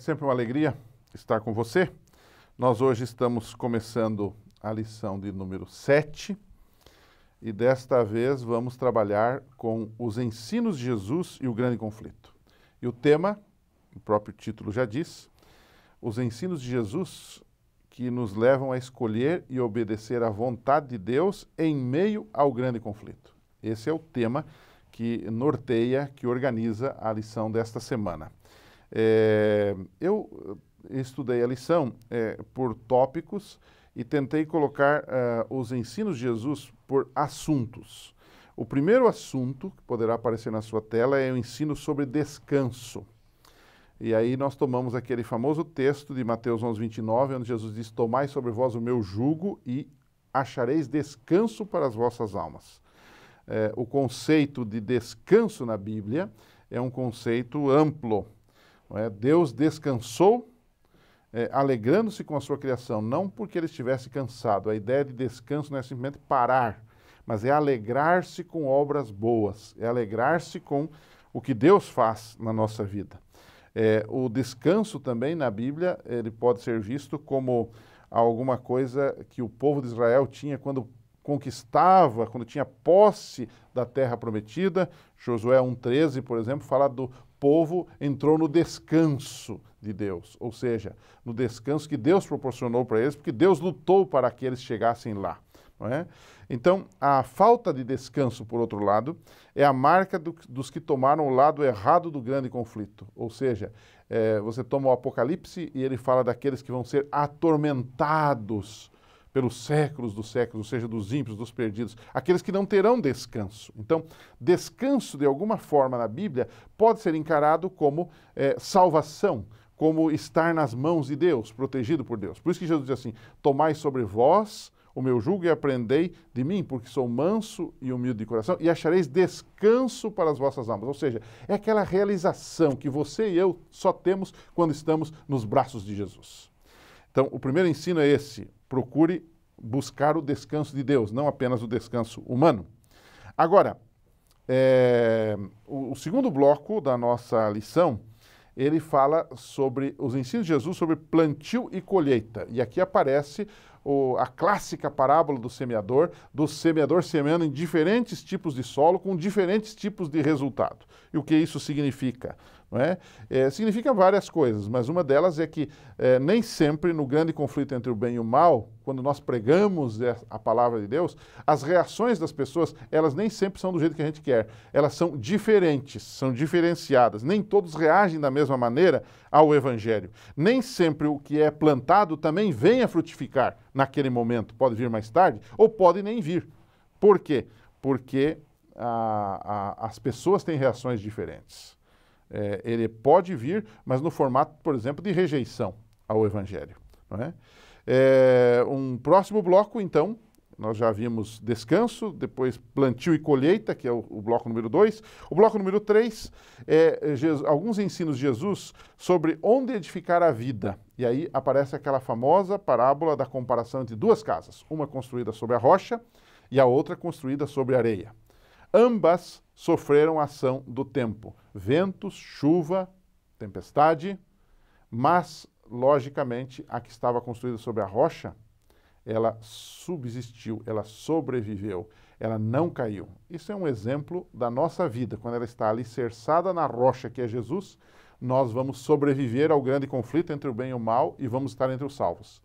sempre uma alegria estar com você. Nós hoje estamos começando a lição de número 7 e desta vez vamos trabalhar com os ensinos de Jesus e o grande conflito. E o tema, o próprio título já diz, os ensinos de Jesus que nos levam a escolher e obedecer à vontade de Deus em meio ao grande conflito. Esse é o tema que norteia, que organiza a lição desta semana. Eu estudei a lição por tópicos e tentei colocar os ensinos de Jesus por assuntos. O primeiro assunto, que poderá aparecer na sua tela, é o ensino sobre descanso. E aí nós tomamos aquele famoso texto de Mateus 11:29, onde Jesus diz: "Tomai sobre vós o meu jugo e achareis descanso para as vossas almas." O conceito de descanso na Bíblia é um conceito amplo. Deus descansou, alegrando-se com a sua criação, não porque ele estivesse cansado. A ideia de descanso não é simplesmente parar, mas é alegrar-se com obras boas, é alegrar-se com o que Deus faz na nossa vida. O descanso também na Bíblia, ele pode ser visto como alguma coisa que o povo de Israel tinha quando conquistava, quando tinha posse da terra prometida. Josué 1:13, por exemplo, fala do povo entrou no descanso de Deus, ou seja, no descanso que Deus proporcionou para eles, porque Deus lutou para que eles chegassem lá. Não é? Então, a falta de descanso, por outro lado, é a marca dos que tomaram o lado errado do grande conflito. Ou seja, você toma o Apocalipse e ele fala daqueles que vão ser atormentados pelos séculos dos séculos, ou seja, dos ímpios, dos perdidos, aqueles que não terão descanso. Então, descanso, de alguma forma, na Bíblia, pode ser encarado como salvação, como estar nas mãos de Deus, protegido por Deus. Por isso que Jesus diz assim: "Tomai sobre vós o meu jugo e aprendei de mim, porque sou manso e humilde de coração, e achareis descanso para as vossas almas." Ou seja, é aquela realização que você e eu só temos quando estamos nos braços de Jesus. Então, o primeiro ensino é esse: procure buscar o descanso de Deus, não apenas o descanso humano. Agora, o segundo bloco da nossa lição, ele fala sobre os ensinos de Jesus sobre plantio e colheita. E aqui aparece a clássica parábola do semeador semeando em diferentes tipos de solo, com diferentes tipos de resultado. E o que isso significa? Não é? Significa várias coisas, mas uma delas é que nem sempre no grande conflito entre o bem e o mal, quando nós pregamos a palavra de Deus, as reações das pessoas, elas nem sempre são do jeito que a gente quer. Elas são diferentes, são diferenciadas. Nem todos reagem da mesma maneira ao Evangelho. Nem sempre o que é plantado também vem a frutificar naquele momento. Pode vir mais tarde ou pode nem vir. Por quê? Porque as pessoas têm reações diferentes. Ele pode vir, mas no formato, por exemplo, de rejeição ao Evangelho. Não é? Um próximo bloco, então, nós já vimos descanso, depois plantio e colheita, que é o bloco número 2. O bloco número 3 é alguns ensinos de Jesus sobre onde edificar a vida. E aí aparece aquela famosa parábola da comparação entre duas casas, uma construída sobre a rocha e a outra construída sobre a areia. Ambas sofreram a ação do tempo, ventos, chuva, tempestade, mas, logicamente, a que estava construída sobre a rocha, ela subsistiu, ela sobreviveu, ela não caiu. Isso é um exemplo da nossa vida. Quando ela está alicerçada na rocha que é Jesus, nós vamos sobreviver ao grande conflito entre o bem e o mal e vamos estar entre os salvos.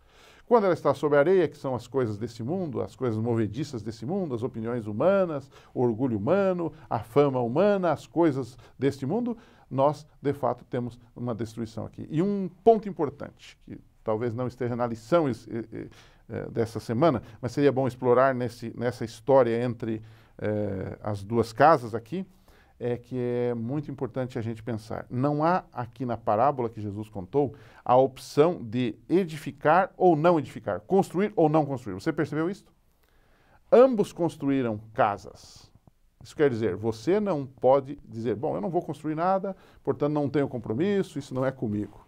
Quando ela está sobre a areia, que são as coisas desse mundo, as coisas movediças desse mundo, as opiniões humanas, o orgulho humano, a fama humana, as coisas deste mundo, nós, de fato, temos uma destruição aqui. E um ponto importante, que talvez não esteja na lição dessa semana, mas seria bom explorar nessa história entre as duas casas aqui, é que é muito importante a gente pensar. Não há aqui na parábola que Jesus contou a opção de edificar ou não edificar, construir ou não construir. Você percebeu isso? Ambos construíram casas. Isso quer dizer, você não pode dizer, bom, eu não vou construir nada, portanto não tenho compromisso, isso não é comigo.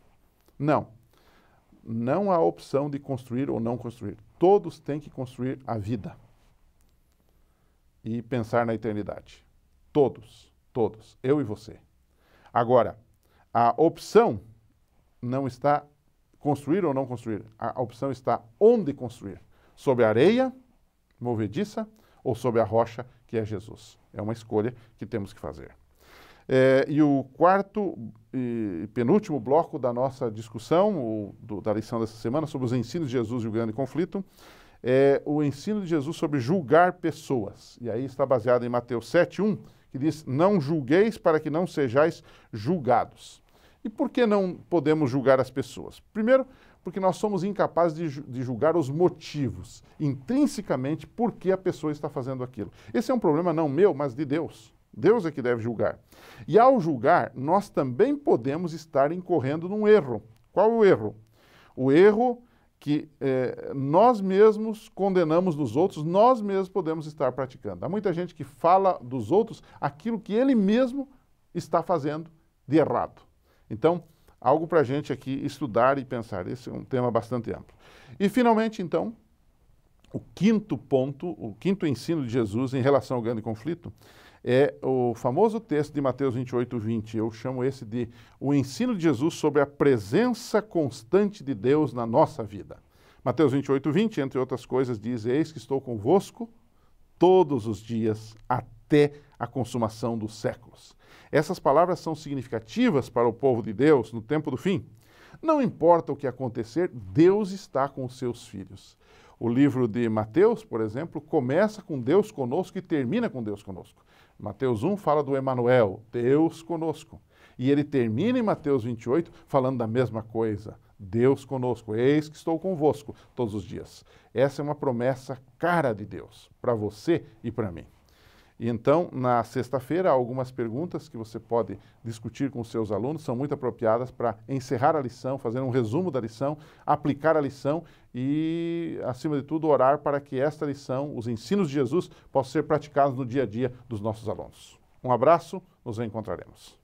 Não. Não há opção de construir ou não construir. Todos têm que construir a vida e pensar na eternidade. Todos, eu e você. Agora, a opção não está construir ou não construir. A opção está onde construir. Sobre a areia movediça ou sobre a rocha, que é Jesus. É uma escolha que temos que fazer. E o quarto e penúltimo bloco da nossa discussão, da lição dessa semana, sobre os ensinos de Jesus e o grande conflito, é o ensino de Jesus sobre julgar pessoas. E aí está baseado em Mateus 7:1, que diz: não julgueis para que não sejais julgados. E por que não podemos julgar as pessoas? Primeiro, porque nós somos incapazes de julgar os motivos, intrinsecamente, por que a pessoa está fazendo aquilo. Esse é um problema não meu, mas de Deus. Deus é que deve julgar. E ao julgar, nós também podemos estar incorrendo num erro. Qual o erro? O erro que nós mesmos condenamos nos outros, nós mesmos podemos estar praticando. Há muita gente que fala dos outros aquilo que ele mesmo está fazendo de errado. Então, algo para a gente aqui estudar e pensar. Esse é um tema bastante amplo. E, finalmente, então, o quinto ponto, o quinto ensino de Jesus em relação ao grande conflito é o famoso texto de Mateus 28:20. Eu chamo esse de o ensino de Jesus sobre a presença constante de Deus na nossa vida. Mateus 28:20, entre outras coisas, diz: eis que estou convosco todos os dias até a consumação dos séculos. Essas palavras são significativas para o povo de Deus no tempo do fim. Não importa o que acontecer, Deus está com os seus filhos. O livro de Mateus, por exemplo, começa com Deus conosco e termina com Deus conosco. Mateus 1 fala do Emanuel, Deus conosco. E ele termina em Mateus 28 falando da mesma coisa, Deus conosco, eis que estou convosco todos os dias. Essa é uma promessa cara de Deus, para você e para mim. E então, na sexta-feira, há algumas perguntas que você pode discutir com os seus alunos, são muito apropriadas para encerrar a lição, fazer um resumo da lição, aplicar a lição e, acima de tudo, orar para que esta lição, os ensinos de Jesus, possam ser praticados no dia a dia dos nossos alunos. Um abraço, nos encontraremos.